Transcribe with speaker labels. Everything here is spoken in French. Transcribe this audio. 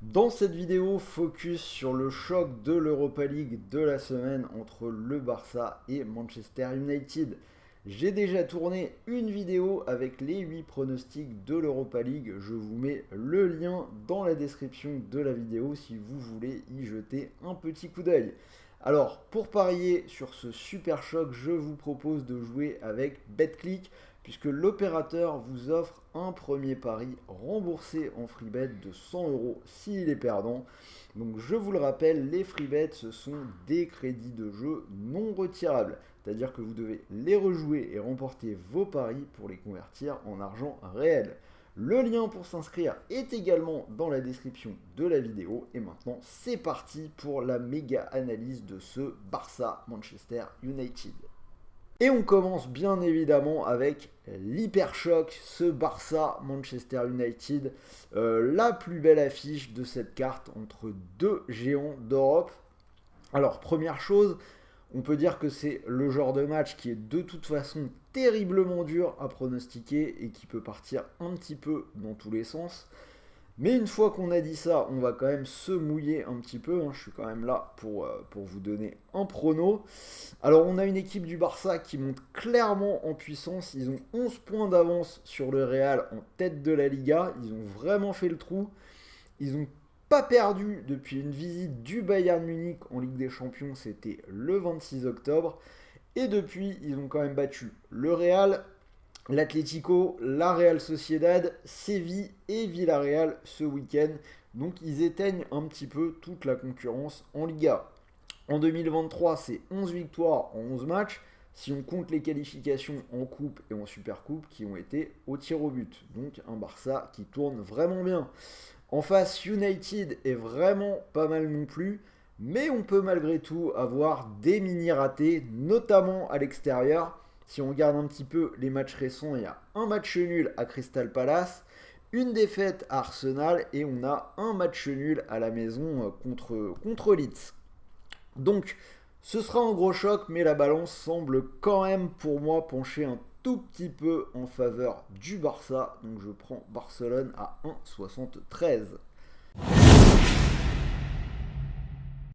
Speaker 1: Dans cette vidéo, focus sur le choc de l'Europa League de la semaine entre le Barça et Manchester United. J'ai déjà tourné une vidéo avec les 8 pronostics de l'Europa League. Je vous mets le lien dans la description de la vidéo si vous voulez y jeter un petit coup d'œil. Alors, pour parier sur ce super choc, je vous propose de jouer avec BetClick, puisque l'opérateur vous offre un premier pari remboursé en free bet de 100 € s'il est perdant. Donc je vous le rappelle, les free bets ce sont des crédits de jeu non retirables, c'est-à-dire que vous devez les rejouer et remporter vos paris pour les convertir en argent réel. Le lien pour s'inscrire est également dans la description de la vidéo. Et maintenant, c'est parti pour la méga analyse de ce Barça Manchester United. Et on commence bien évidemment avec l'hyper choc, ce Barça Manchester United, la plus belle affiche de cette carte entre deux géants d'Europe. Alors première chose, on peut dire que c'est le genre de match qui est de toute façon terriblement dur à pronostiquer et qui peut partir un petit peu dans tous les sens. Mais une fois qu'on a dit ça, on va quand même se mouiller un petit peu. Je suis quand même là pour vous donner un prono. Alors on a une équipe du Barça qui monte clairement en puissance. Ils ont 11 points d'avance sur le Real en tête de la Liga. Ils ont vraiment fait le trou. Ils n'ont pas perdu depuis une visite du Bayern Munich en Ligue des Champions. C'était le 26 octobre. Et depuis, ils ont quand même battu le Real, l'Atlético, la Real Sociedad, Séville et Villarreal ce week-end. Donc ils éteignent un petit peu toute la concurrence en Liga. En 2023, c'est 11 victoires en 11 matchs, si on compte les qualifications en coupe et en supercoupe qui ont été au tir au but. Donc un Barça qui tourne vraiment bien. En face, United est vraiment pas mal non plus, mais on peut malgré tout avoir des mini ratés, notamment à l'extérieur. Si on regarde un petit peu les matchs récents, il y a un match nul à Crystal Palace, une défaite à Arsenal et on a un match nul à la maison contre Leeds. Donc ce sera un gros choc, mais la balance semble quand même pour moi pencher un tout petit peu en faveur du Barça. Donc je prends Barcelone à 1,73.